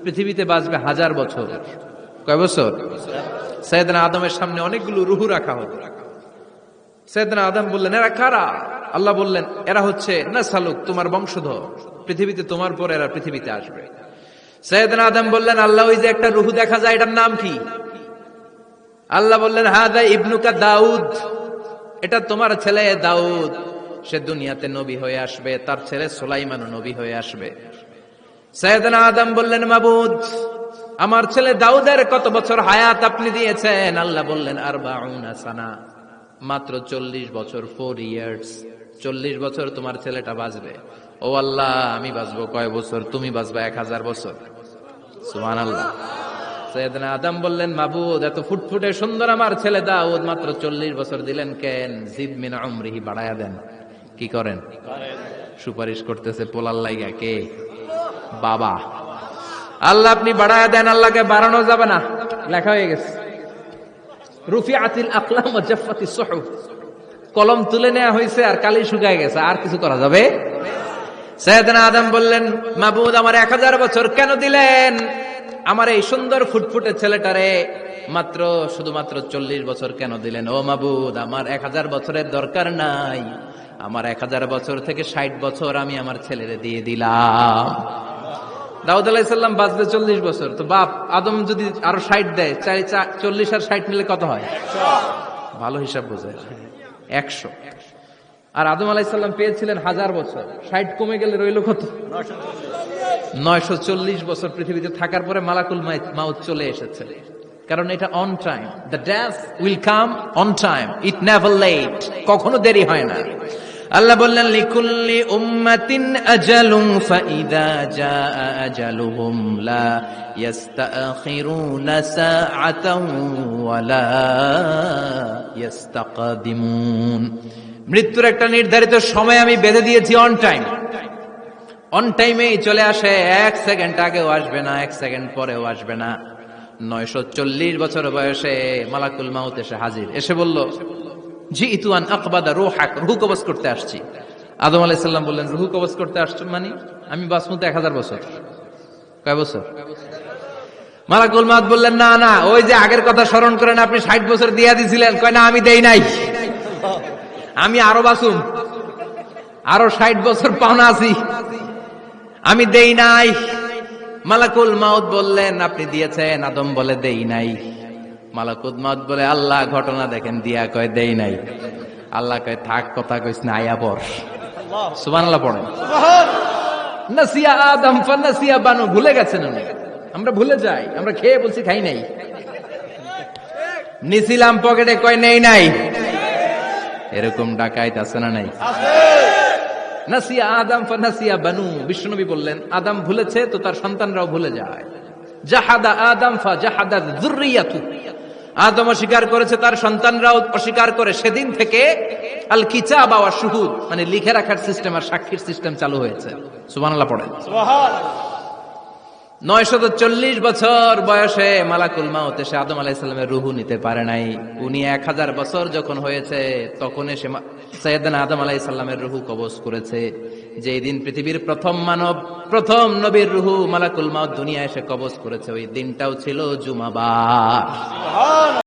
পৃথিবীতে বাঁচবে 1000 বছর। কয় বছর? সাইয়েদনা আদমের সামনে অনেকগুলো রূহ রাখা হলো। সাইয়েদনা আদম বললেন, এরা কারা? আল্লাহ বললেন, এরা হচ্ছে নাসালুক, তোমার বংশধর, পৃথিবীতে তোমার পর এরা পৃথিবীতে আসবে। সাইয়েদনা আদম বললেন, আল্লাহ ওই যে একটা রূহ দেখা যায়, এটার নাম কি? আল্লাহ বললেন, হাদা ইবনুকা দাউদ, এটা তোমার ছেলে দাউদ, সে দুনিয়াতে নবী হয়ে আসবে, তার ছেলে সুলাইমানও নবী হয়ে আসবে। সাইয়েদনা আদম বললেন, মাবুদ, আমার ছেলে দাউদের কত বছর হায়াত আপনি দিয়েছেন? আল্লাহ বললেন, 40 সানা, মাত্র 40 বছর, 4 ইয়ার্স, 40 বছর তোমার ছেলেটা বাঁচবে। ও আল্লাহ, আমি বাঁচবো কয় বছর? তুমি বাঁচবা 1000 বছর। সুবহানাল্লাহ। সাইয়েদনা আদম বললেন, মাবুদ, এত ফুটফুটে সুন্দর আমার ছেলে দাউদ, মাত্র 40 বছর দিলেন কেন? জিদ মিন উমরিহি, বাড়ায়া দেন। কি করেন? সুপারিশ করতেছে পোলার লাইগা। কে? বাবা। আল্লাহ আপনি বাড়ায়া দেন। আল্লাহকে বাড়ানো যাবে না, লেখা হয়ে গেছে। রুফিআতিল আকলাম ওয়া জাফফাতিস সুহুফ, কলম তুলে নেওয়া হয়েছে আর কালি শুকায় গেছে, আর কিছু করা যাবে? সাইয়েদনা আদম বললেন, মাবুদ, আমার 1000 বছর কেন দিলেন? আমার এই সুন্দর ফুটফুটে ছেলেটারে মাত্র শুধুমাত্র 40 বছর কেন দিলেন? ও মাবুদ, আমার 1000 বছরের দরকার নাই, আমার 1000 বছর থেকে 60 বছর আমি আমার ছেলেরে দিয়ে দিলাম। দাউদ আলাইহিস সালাম বাঁচবে 40 বছর, তো বাপ আদম যদি আরো 60 দেয়, 40 আর 60 মিলে কত হয়? 100। ভালো হিসাব বোঝে, 100। আর আদম আলাইহিস সালাম পেয়েছিলেন 1000 বছর, 60 কমে গেলে রইল কত? 940 বছর পৃথিবীতে থাকার পরে মালাকুল মাউত চলে এসেছে। কারণ এটা on time, the death will come on time, it never late, কখনো দেরি হয় না। আল্লাহ বললেন, লিকুল্লি উম্মাতিন আজালুন ফাইদা জাআ আজালুহুম লা ইস্তাখিরুনা সাআতান ওয়া লা ইস্তাকদিমুন। মৃত্যুর একটা নির্ধারিত সময় আমি বেঁধে দিয়েছি, অন টাইম। অন টাইমেই চলে আসে, 1 সেকেন্ড আগেও আসবে না, 1 সেকেন্ড পরেও আসবে না। 940 বছর বয়সে মালাকুল মাউত এসে হাজির, এসে বলল, জিইতু আন আকবাদা রূহাক, রূহ কবজ করতে আসছি। আদম আলাইহিস সালাম বললেন, রূহ কবজ করতে আসছো মানে? আমি বাঁচবো তো 1000 বছর। কয় বছর? মালাকুল মাউত বললেন, না না, ওই যে আগের কথা স্মরণ করেন, আপনি 60 বছর দিয়া দিছিলেন। কয় না, আমি দেই নাই, আমি আরো বাঁচুম, আরো 60 বছর পাওনা আছি, আমি দেই নাই। মালাকুল মাউত বললেন, আপনি দিয়েছেন? আদম বলে, দেই নাই। মালাকুল মাউত বলে, আল্লাহ ঘটনা দেখেন, দিয়া কয় দেই নাই। আল্লাহ কয়, থাক, কথা কইস না, আয়া পড়। সুবহানাল্লাহ পড়েন। নাসিয়া আদম ফানাসিয়া বানু, ভুলে গেছেন উনি। আমরা ভুলে যাই, আমরা খেয়ে বলছি খাই নাই, নিছিলাম পকেটে, কয় নেই নাই। এরকম ডাকাইত আছে না নাই? নাসিয়া আদম ফানাসিয়া বানু, বিশ্বনবী বললেন, আদম ভুলেছে তো তার সন্তানরাও ভুলে যায়। জাহাদা আদম ফাজাহাদা যুররিয়াতু, আদম অস্বীকার করেছে, তার সন্তানরাও অস্বীকার করে। সেদিন থেকে আল কিতাব ওয়া শুহুদ, মানে লিখে রাখার সিস্টেম আর সাক্ষীর সিস্টেম চালু হয়েছে। সুবহানাল্লাহ পড়েন। সুবহানাল্লাহ। 940 বছর বয়সে মালাকুল মাউত এসে আদম আলাইহিস সালামের রূহ নিতে পারে নাই। উনি 1000 বছর যখন হয়েছে তখন এসে সাইয়েদনা আদম আলাইহিস সালামের রূহ কবজ করেছে। যেই দিন পৃথিবীর প্রথম মানব, প্রথম নবীর রূহ মালাকুল মাউত দুনিয়ায় এসে কবজ করেছে, ওই দিনটাও ছিল জুমাবার।